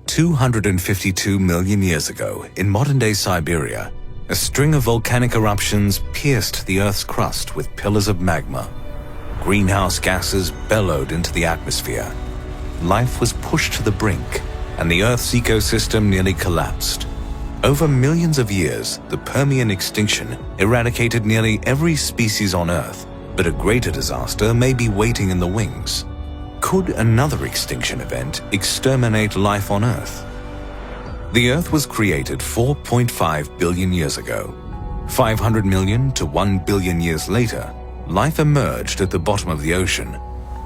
252 million years ago, in modern-day Siberia, a string of volcanic eruptions pierced the Earth's crust with pillars of magma. Greenhouse gases bellowed into the atmosphere. Life was pushed to the brink, and the Earth's ecosystem nearly collapsed. Over millions of years, the Permian extinction eradicated nearly every species on Earth, but a greater disaster may be waiting in the wings. Could another extinction event exterminate life on Earth? The Earth was created 4.5 billion years ago. 500 million to 1 billion years later, life emerged at the bottom of the ocean,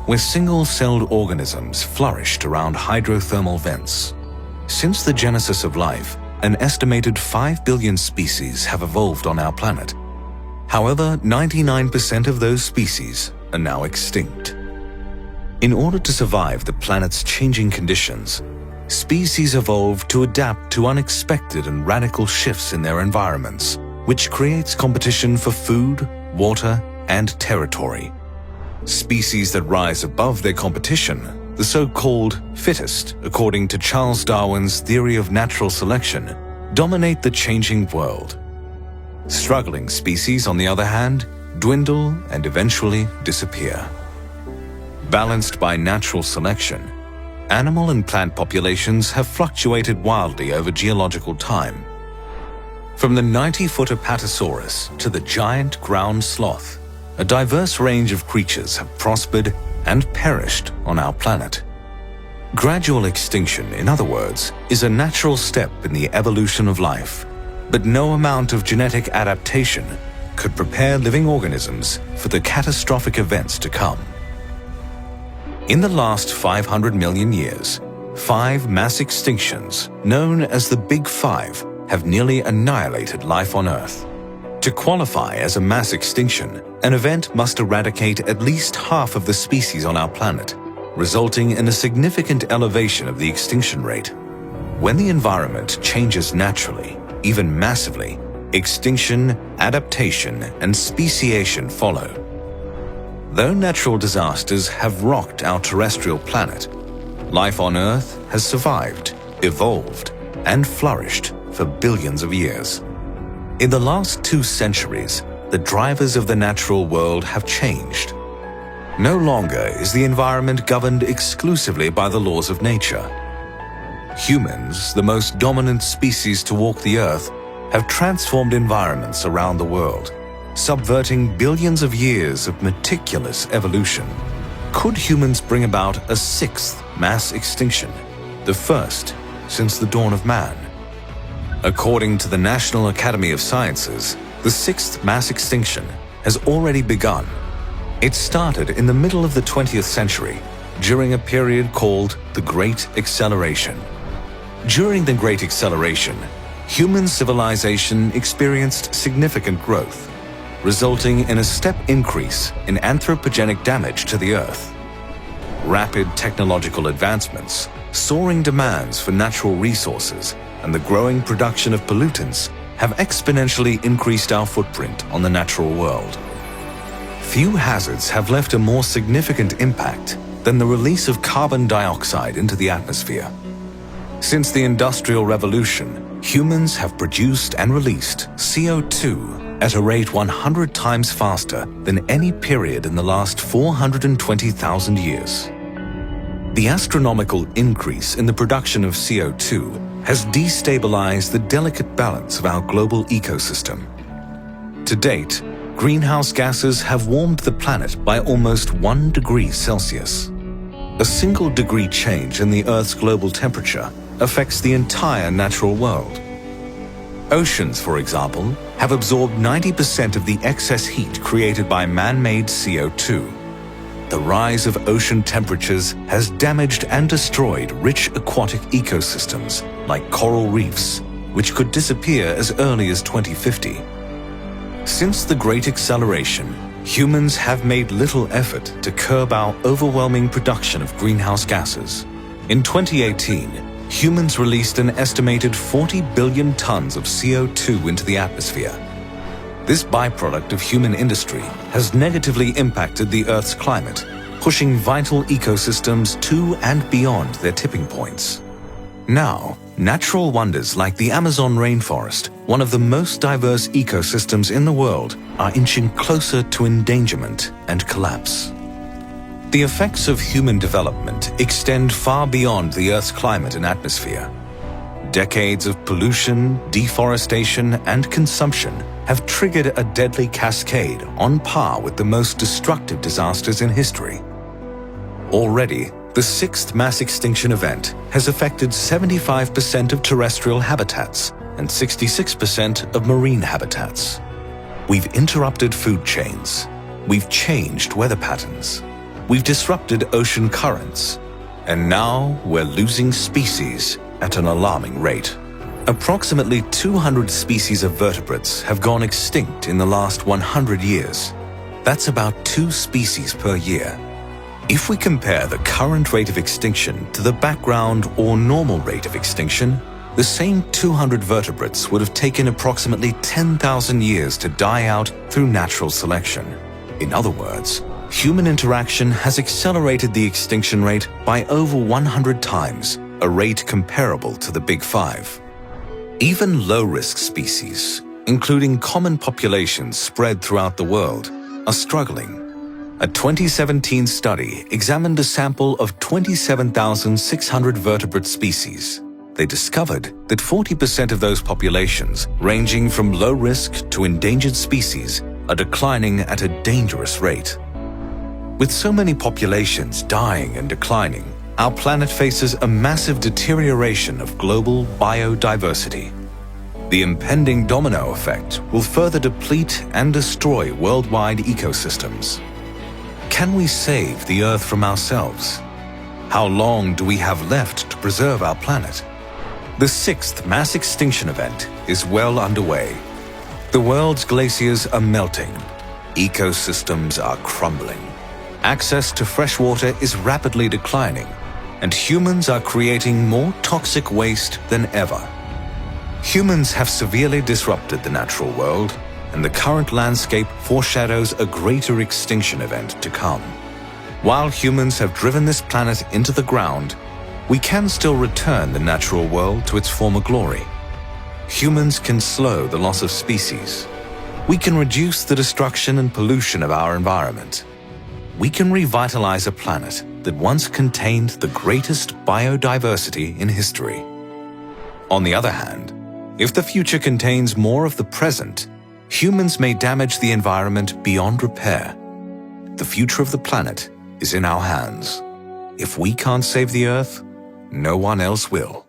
where single-celled organisms flourished around hydrothermal vents. Since the genesis of life, an estimated 5 billion species have evolved on our planet. However, 99% of those species are now extinct. In order to survive the planet's changing conditions, species evolved to adapt to unexpected and radical shifts in their environments, which creates competition for food, water, and territory. Species that rise above their competition, the so-called fittest, according to Charles Darwin's theory of natural selection, dominate the changing world. Struggling species, on the other hand, dwindle and eventually disappear. Balanced by natural selection, animal and plant populations have fluctuated wildly over geological time. From the 90-foot Apatosaurus to the giant ground sloth, a diverse range of creatures have prospered and perished on our planet. Gradual extinction, in other words, is a natural step in the evolution of life, but no amount of genetic adaptation could prepare living organisms for the catastrophic events to come. In the last 500 million years, 5 mass extinctions, known as the Big Five, have nearly annihilated life on Earth. To qualify as a mass extinction, an event must eradicate at least half of the species on our planet, resulting in a significant elevation of the extinction rate. When the environment changes naturally, even massively, extinction, adaptation, and speciation follow. Though natural disasters have rocked our terrestrial planet, life on Earth has survived, evolved, and flourished for billions of years. In the last 2 centuries, the drivers of the natural world have changed. No longer is the environment governed exclusively by the laws of nature. Humans, the most dominant species to walk the Earth, have transformed environments around the world, subverting billions of years of meticulous evolution. Could humans bring about a 6th mass extinction, the first since the dawn of man? According to the National Academy of Sciences, the 6th mass extinction has already begun. It started in the middle of the 20th century, during a period called the Great Acceleration. During the Great Acceleration, human civilization experienced significant growth, resulting in a step increase in anthropogenic damage to the Earth. Rapid technological advancements, soaring demands for natural resources, and the growing production of pollutants have exponentially increased our footprint on the natural world. Few hazards have left a more significant impact than the release of carbon dioxide into the atmosphere. Since the Industrial Revolution, humans have produced and released CO2 at a rate 100 times faster than any period in the last 420,000 years. The astronomical increase in the production of CO2 has destabilized the delicate balance of our global ecosystem. To date, greenhouse gases have warmed the planet by almost 1 degree Celsius. A single degree change in the Earth's global temperature affects the entire natural world. Oceans, for example, have absorbed 90% of the excess heat created by man-made CO2. The rise of ocean temperatures has damaged and destroyed rich aquatic ecosystems like coral reefs, which could disappear as early as 2050. Since the Great Acceleration, humans have made little effort to curb our overwhelming production of greenhouse gases. In 2018, humans released an estimated 40 billion tons of CO2 into the atmosphere. This byproduct of human industry has negatively impacted the Earth's climate, pushing vital ecosystems to and beyond their tipping points. Now, natural wonders like the Amazon rainforest, one of the most diverse ecosystems in the world, are inching closer to endangerment and collapse. The effects of human development extend far beyond the Earth's climate and atmosphere. Decades of pollution, deforestation, and consumption have triggered a deadly cascade on par with the most destructive disasters in history. Already, the sixth mass extinction event has affected 75% of terrestrial habitats and 66% of marine habitats. We've interrupted food chains. We've changed weather patterns. We've disrupted ocean currents. And now we're losing species at an alarming rate. Approximately 200 species of vertebrates have gone extinct in the last 100 years. That's about 2 species per year. If we compare the current rate of extinction to the background or normal rate of extinction, the same 200 vertebrates would have taken approximately 10,000 years to die out through natural selection. In other words, human interaction has accelerated the extinction rate by over 100 times, a rate comparable to the Big Five. Even low-risk species, including common populations spread throughout the world, are struggling. A 2017 study examined a sample of 27,600 vertebrate species. They discovered that 40% of those populations, ranging from low risk to endangered species, are declining at a dangerous rate. With so many populations dying and declining, our planet faces a massive deterioration of global biodiversity. The impending domino effect will further deplete and destroy worldwide ecosystems. Can we save the Earth from ourselves? How long do we have left to preserve our planet? The sixth mass extinction event is well underway. The world's glaciers are melting. Ecosystems are crumbling. Access to fresh water is rapidly declining, and humans are creating more toxic waste than ever. Humans have severely disrupted the natural world, and the current landscape foreshadows a greater extinction event to come. While humans have driven this planet into the ground, we can still return the natural world to its former glory. Humans can slow the loss of species. We can reduce the destruction and pollution of our environment. We can revitalize a planet that once contained the greatest biodiversity in history. On the other hand, if the future contains more of the present, humans may damage the environment beyond repair. The future of the planet is in our hands. If we can't save the Earth, no one else will.